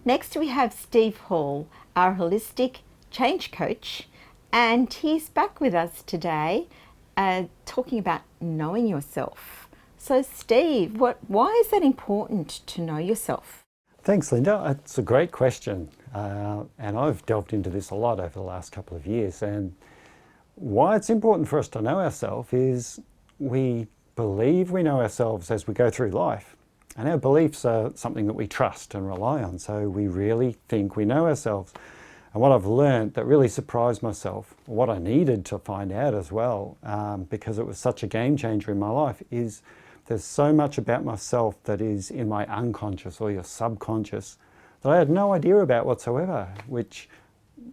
Next, we have Steve Hall, our holistic change coach, and he's back with us today talking about knowing yourself. So, Steve, why is that important to know yourself? Thanks, Linda. It's a great question. And I've delved into this a lot over the last couple of years. And why it's important for us to know ourselves is we believe we know ourselves as we go through life. And our beliefs are something that we trust and rely on. So we really think we know ourselves. And what I've learned that really surprised myself, what I needed to find out as well, because it was such a game changer in my life, is there's so much about myself that is in my unconscious or your subconscious that I had no idea about whatsoever, which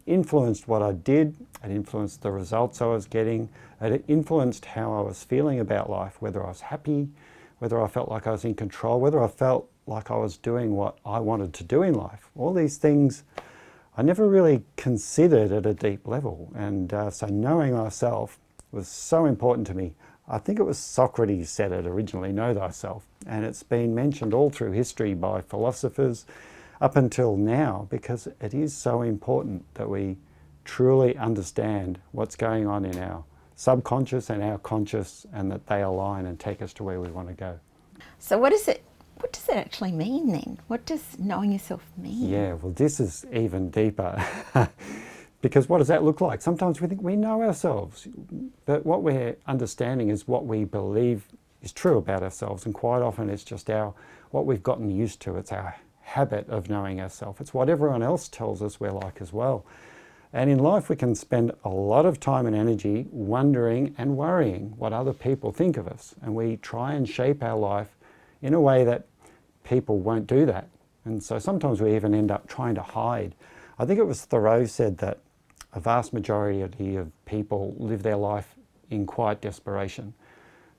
influenced what I did, it influenced the results I was getting, it influenced how I was feeling about life, whether I was happy, whether I felt like I was in control, whether I felt like I was doing what I wanted to do in life. All these things I never really considered at a deep level. And so knowing myself was so important to me. I think it was Socrates said it originally, know thyself. And it's been mentioned all through history by philosophers up until now, because it is so important that we truly understand what's going on in our subconscious and our conscious, and that they align and take us to where we want to go. So what does it actually mean then? What does knowing yourself mean? Yeah, well, this is even deeper. Because what does that look like? Sometimes we think we know ourselves, but what we're understanding is what we believe is true about ourselves, and quite often it's just what we've gotten used to. It's our habit of knowing ourselves. It's what everyone else tells us we're like as well. And in life we can spend a lot of time and energy wondering and worrying what other people think of us, and we try and shape our life in a way that people won't do that. And so sometimes we even end up trying to hide. I think it was Thoreau said that a vast majority of people live their life in quiet desperation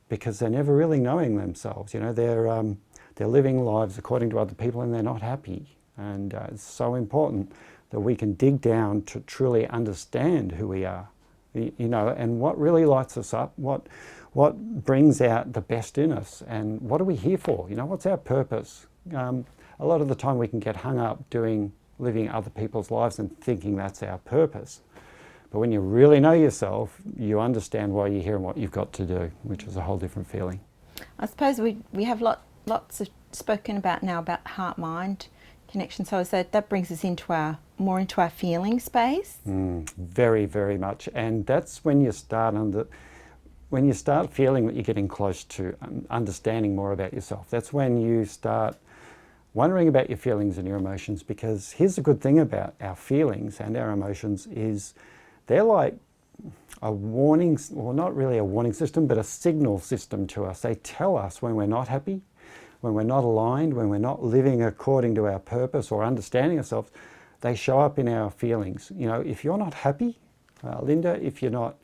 because they're never really knowing themselves. You know, they're living lives according to other people and they're not happy. And it's so important that we can dig down to truly understand who we are, you know, and what really lights us up, what brings out the best in us, and what are we here for? You know, what's our purpose? A lot of the time we can get hung up living other people's lives and thinking that's our purpose. But when you really know yourself, you understand why you're here and what you've got to do, which is a whole different feeling. I suppose we have lots of spoken about now about heart-mind connection. So that brings us more into our feeling space. Very, very much. And that's when you start feeling that you're getting close to understanding more about yourself. That's when you start wondering about your feelings and your emotions, because here's the good thing about our feelings and our emotions is they're like a warning, or not really a warning system, but a signal system to us. They tell us when we're not happy, when we're not aligned, when we're not living according to our purpose or understanding ourselves. They show up in our feelings. You know, if you're not happy, Linda, if you're not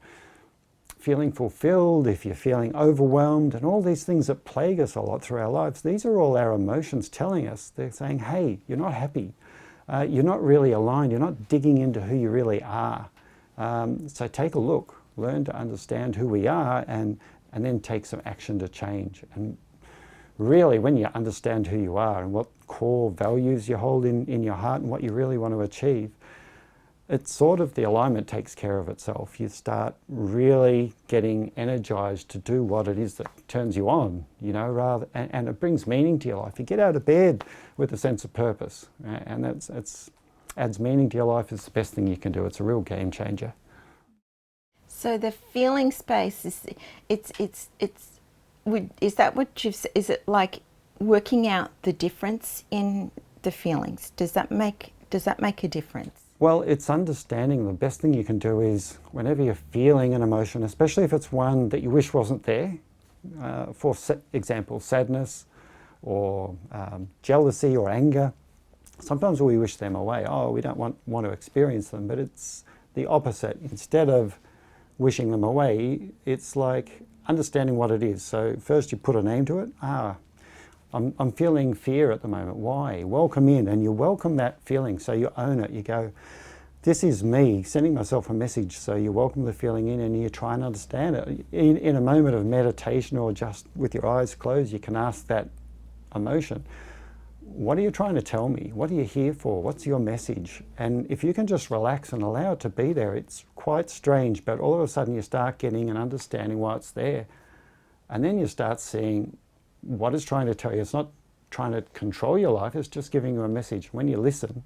feeling fulfilled, if you're feeling overwhelmed, and all these things that plague us a lot through our lives, these are all our emotions telling us. They're saying, hey, you're not happy. You're not really aligned. You're not digging into who you really are. So take a look, learn to understand who we are, and then take some action to change. And really, when you understand who you are and what core values you hold in your heart and what you really want to achieve, it's sort of the alignment takes care of itself. You start really getting energized to do what it is that turns you on, you know, and it brings meaning to your life. You get out of bed with a sense of purpose, and that's adds meaning to your life. Is the best thing you can do. It's a real game changer. So the feeling space is that what you've said? Is it like working out the difference in the feelings? Does that make a difference? Well, it's understanding. The best thing you can do is whenever you're feeling an emotion, especially if it's one that you wish wasn't there, for example, sadness or jealousy or anger, sometimes we wish them away. Oh, we don't want to experience them, but it's the opposite. Instead of wishing them away, it's like understanding what it is. So first you put a name to it. I'm feeling fear at the moment. Why? Welcome in, and you welcome that feeling. So you own it. You go, this is me sending myself a message. So you welcome the feeling in, and you try and understand it. In a moment of meditation or just with your eyes closed, you can ask that emotion, what are you trying to tell me? What are you here for? What's your message? And if you can just relax and allow it to be there, it's quite strange, but all of a sudden you start getting and understanding why it's there. And then you start seeing what it's trying to tell you. It's not trying to control your life, it's just giving you a message. When you listen,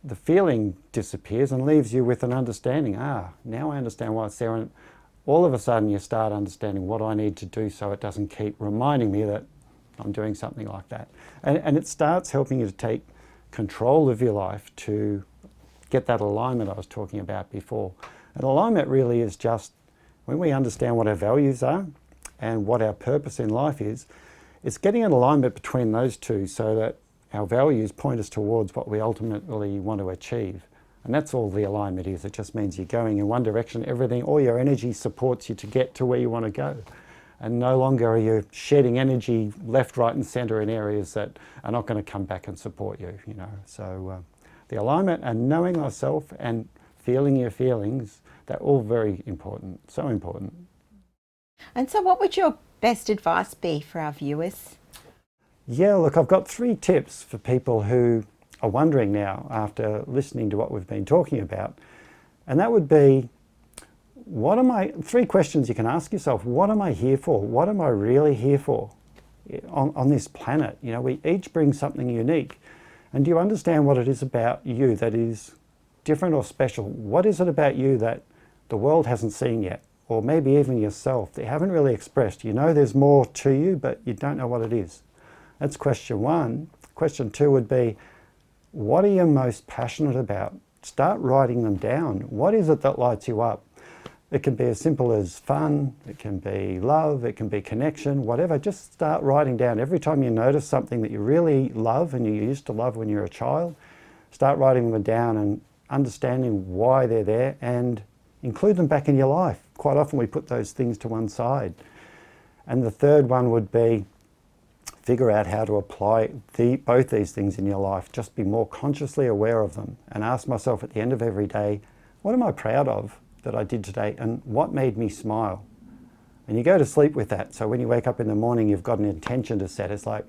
the feeling disappears and leaves you with an understanding. Now I understand why it's there. And all of a sudden you start understanding what I need to do so it doesn't keep reminding me that I'm doing something like that. And it starts helping you to take control of your life, to get that alignment I was talking about before. And alignment really is just when we understand what our values are and what our purpose in life is, it's getting an alignment between those two so that our values point us towards what we ultimately want to achieve. And that's all the alignment is. It just means you're going in one direction, everything, all your energy supports you to get to where you want to go. And no longer are you shedding energy left, right and centre in areas that are not going to come back and support you, you know. So the alignment and knowing ourselves and feeling your feelings, they're all very important, so important. And so what would your best advice be for our viewers? Yeah, look, I've got 3 tips for people who are wondering now after listening to what we've been talking about. And that would be, 3 questions you can ask yourself. What am I here for? What am I really here for on this planet? You know, we each bring something unique. And do you understand what it is about you that is different or special? What is it about you that the world hasn't seen yet? Or maybe even yourself that you haven't really expressed. You know there's more to you, but you don't know what it is. That's question 1. Question 2 would be, what are you most passionate about? Start writing them down. What is it that lights you up? It can be as simple as fun, it can be love, it can be connection, whatever. Just start writing down. Every time you notice something that you really love and you used to love when you were a child, start writing them down and understanding why they're there and include them back in your life. Quite often we put those things to one side. And the third one would be, figure out how to apply both these things in your life. Just be more consciously aware of them and ask myself at the end of every day, what am I proud of that I did today and what made me smile? And you go to sleep with that. So when you wake up in the morning, you've got an intention to set. It's like,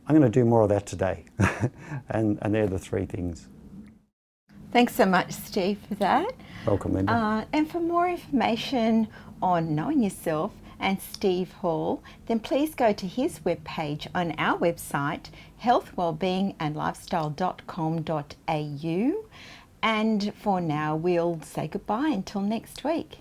I'm going to do more of that today. and they're the 3 things. Thanks so much, Steve, for that. Welcome, Linda. And for more information on knowing yourself and Steve Hall, then please go to his webpage on our website, healthwellbeingandlifestyle.com.au. And for now, we'll say goodbye until next week.